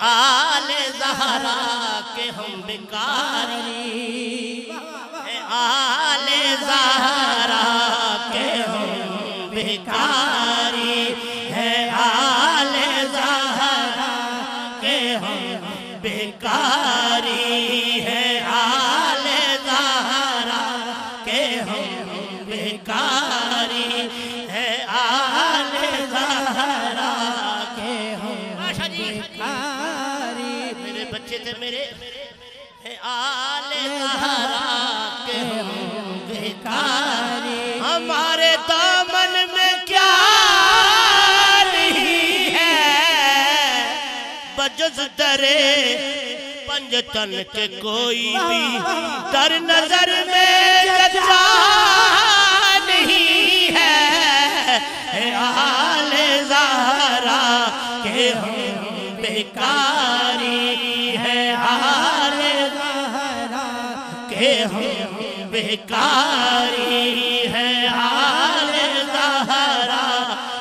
آل زہرا کے ہم بیکاری اے آل زہرا کے ہم بیکاری ہے آل زہرا کے ہم بیکاری ہے آل زہرا کے ہم بیکاری ہے آل زہرا کے ہم بیکاری میرے بچے تھے میرے ہے آل زہرا کے ہم بیکاری ہمارے دامن میں کیا نہیں ہے بجز درے پنجتن کے کوئی بھی در نظر میں جا نہیں ہے آل زہرا کہ ہم بیکاری ہے آل زہرا کہ ہم بیکاری ہے آل زہرا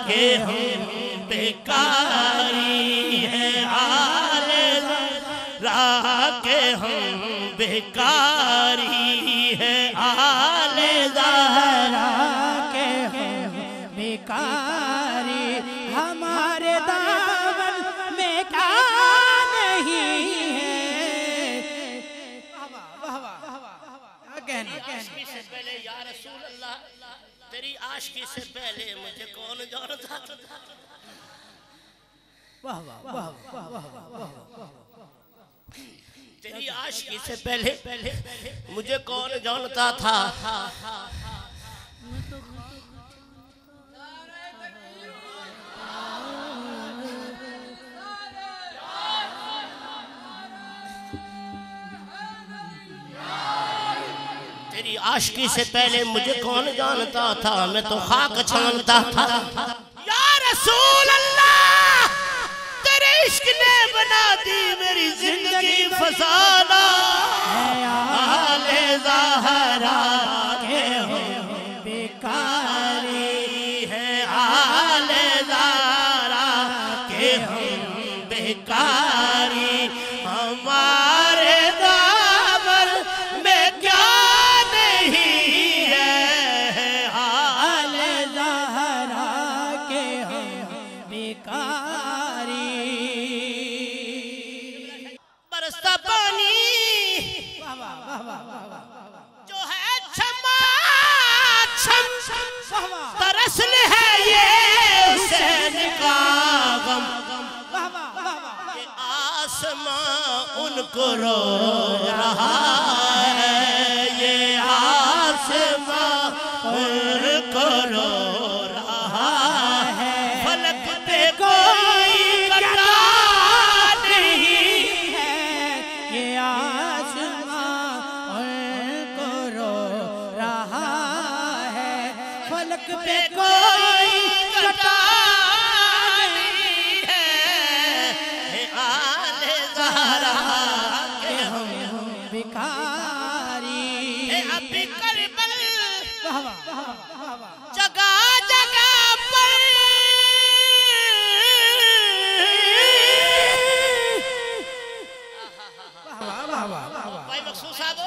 کہ ہم بیکاری ہے آل زہرا کہ ہم بیکاری ہے آل زہرا کہ ہم بیکاری ہمارے دامن میں کیا نہیں ہے عاشقی سے پہلے یا رسول اللہ تیری عاشقی سے پہلے مجھے کون جانتا تھا تیری عاشقی سے پہلے مجھے کون جانتا تھا تیری عاشقی سے پہلے مجھے کون جانتا تھا میں تو خاک چھانتا تھا یا رسول اللہ تیرے عشق نے بنا دی میری زندگی فسانہ آل زہرا کہ ہم بیکاری ہے آل زہرا کہ ہم بیکاری ہمارے دامن میں کیا برستا پانی جو ہے چھما چھم ترسل ہے یہ حسین کا غم یہ آسمان ان کو رو رہا ہے یہ آسمان ان کو رو رہا ہے فلک پہ کوئی کٹا فلک پہ کوئی کٹا نہیں ہے آل زہرا کہ ہم بیکاری ابھی کربل جگہ جگہ پر بھائی مقصود صاحب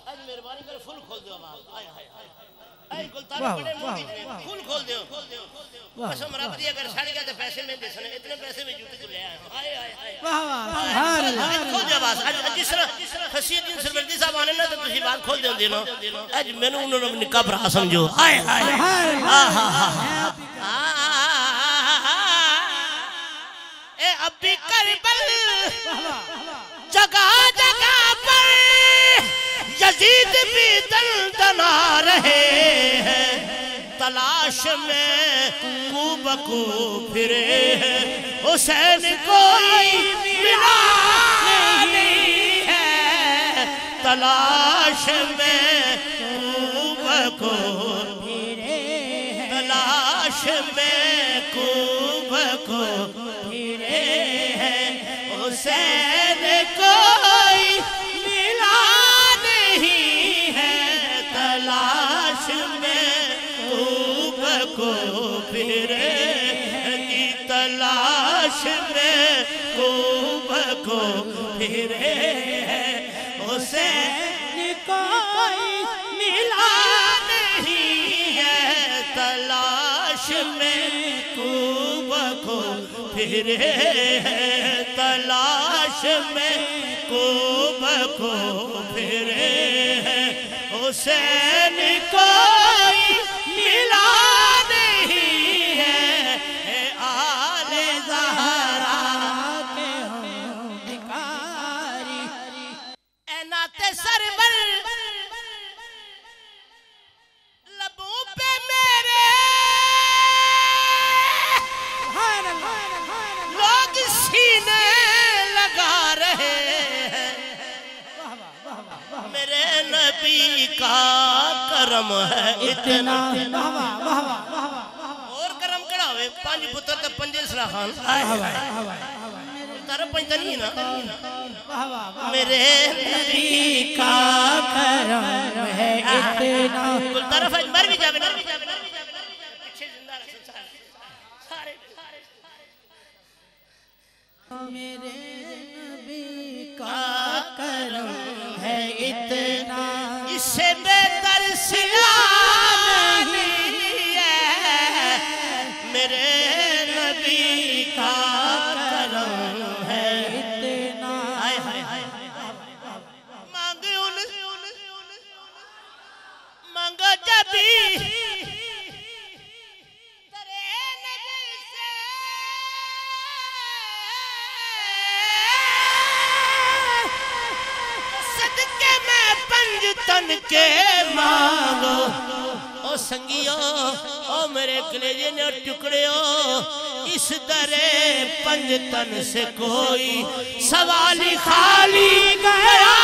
آج مہربانی کر فل کھول دو آواز آئے آئے آئے فل کھول دیو قسم رب دی اگر سڑ گیا تو پیسے میں دے سنے اتنے پیسے میں جوتے کو لے آئے آئے آئے کھول دیو آواز جس طرح خسید دین سروردی صاحب آنے نا تو تسی بات کھول دیو دینا آج میں نے انہوں نے نکاح برا سمجھو آئے آئے اے ابھی کربل جگہ جگہ پر یزید بھی دندنا رہے ہیں تلاش میں کو بکو پھرے ہیں حسین کوئی ملا نہیں ہے تلاش میں کو بکو پھرے ہیں تلاش میں کو بکو پھرے ہیں حسین کوئی ملا نہیں ہے تلاش میں کو پھرے کی تلاش میں کو کو پھرے ہیں حسین کوئی ملا نہیں ہے تلاش میں کوبہ کو پھرے ہیں تلاش میں کوبہ کو پھرے ہیں حسین کوئی ملا نہیں ہے آل زہرا کے ہم بھکاری اے نعت سرور لبوں پہ میرے لوگ سینے لگا رہے ہیں میرے نبی کا کرم ہے اتنا اور کرم کڑا ہوئے پانچ پتر تے پنجے اسلح خان تارہ پنجتا نہیں نا میرے نبی کا کرم ہے اتنا کل طرف ہے مر بھی جاوے پیچھے زندہ رکھ سارے میرے نبی کا کرم ہے اتنا اس سے بہتر سلا نہیں ہے میرے نبی کا کرم ہے اتنا مانگو جبی تن کے مانگو او سنگیو او میرے کلیجے نے ٹکڑیو اس درے پنج تن سے کوئی سوالی خالی گیا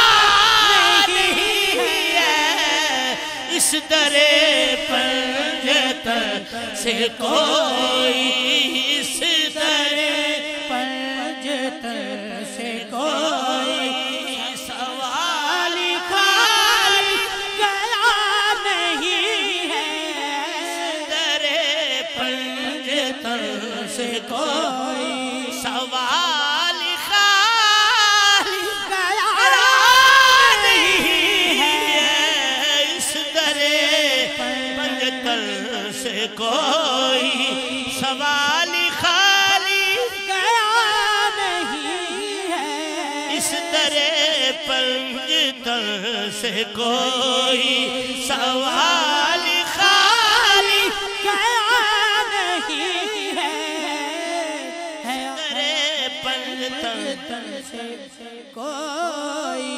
نہیں ہے اس درے پنج تن سے کوئی اس درے پنج تن سے کوئی کوئی سوال خالی گیا نہیں ہے اس درے پنجتن سے کوئی سوال خالی گیا نہیں ہے اس درے پنجتن سے کوئی سوال خالی گیا نہیں ہے تن سے کوئی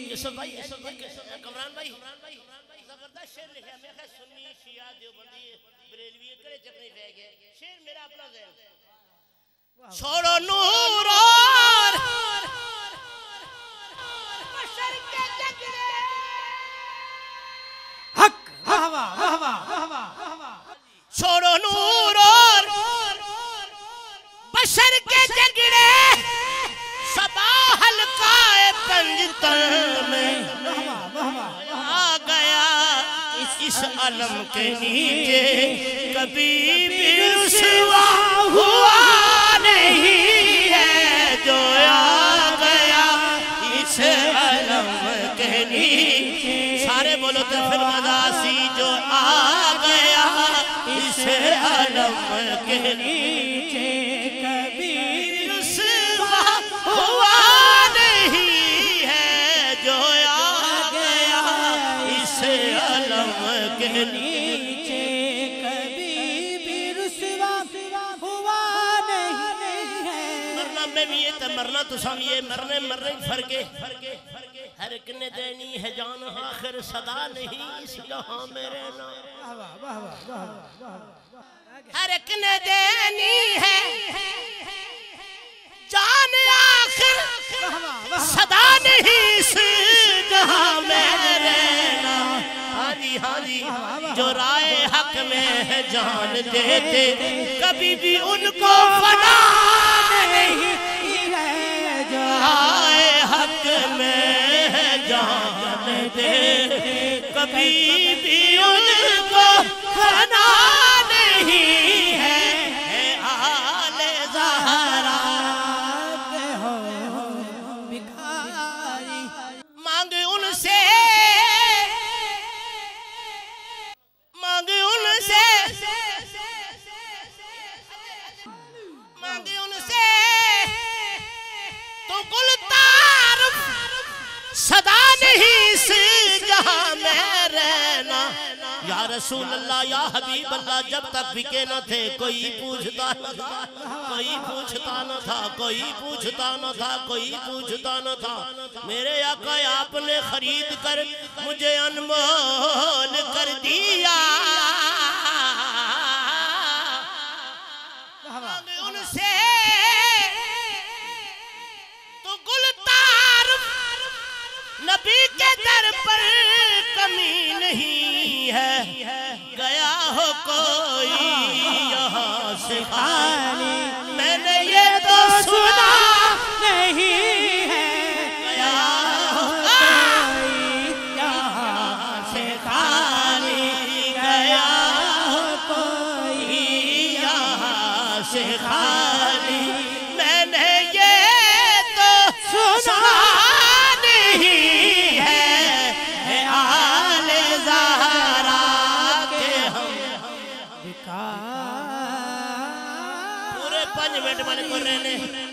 یوسف بھائی کمران بھائی زبردست شعر لکھا میں خواہ سنی شیعہ دیوبندی بریلوی کرے چکنے پہ گئے شعر میرا اپنا ذہن چھوڑو نور اور بشر کے جگرے حق چھوڑو نور اور بشر کے جگڑے صبا حلقہ پنجتن میں آ گیا اس علم کے نیچے کبھی بھی رسوا ہوا نہیں ہے جو آ گیا اس علم کے نیچے سارے بولو تو پھر مداسی جو آ گیا اس علم کے نیچے کبھی رسوا ہوا نہیں ہے جو آ گیا اس علم کے نیچے کبھی بھی رسوا ہوا نہیں ہے مرنا میں بھی یہ تھا مرنا تو سامیے مرنے فرقے ہر ایک نے دینی ہے جان آخر صدا نہیں اس جہاں میرے نام ہر ایک نے دینی ہے جان آخر صدا نہیں اس جہاں میرے نام ہاں جی جو رائے حق میں ہے جان دیتے کبھی بھی ان کو فنا نہیں ہے جو رائے حق میں ہے جان دیتے کبھی بھی ان کو فنا نہیں ہے آل زہرا رسول اللہ یا حبیب اللہ جب تک بکے نہ تھے کوئی پوچھتا نہ تھا کوئی پوچھتا نہ تھا کوئی پوچھتا نہ تھا کوئی پوچھتا نہ تھا میرے آقا آپ نے خرید کر مجھے انمول کر دیا ان سے تو گلتار نبی کے در پر کمی نہیں ہے گیا ہو کوئی یہاں سے خالی میں نے یہ تو سنا نہیں ہے گیا ہو کوئی یہاں سے خالی گیا ہو کوئی یہاں سے خالی میں نے یہ تو سنا پورے 5 منٹ من کو رہنے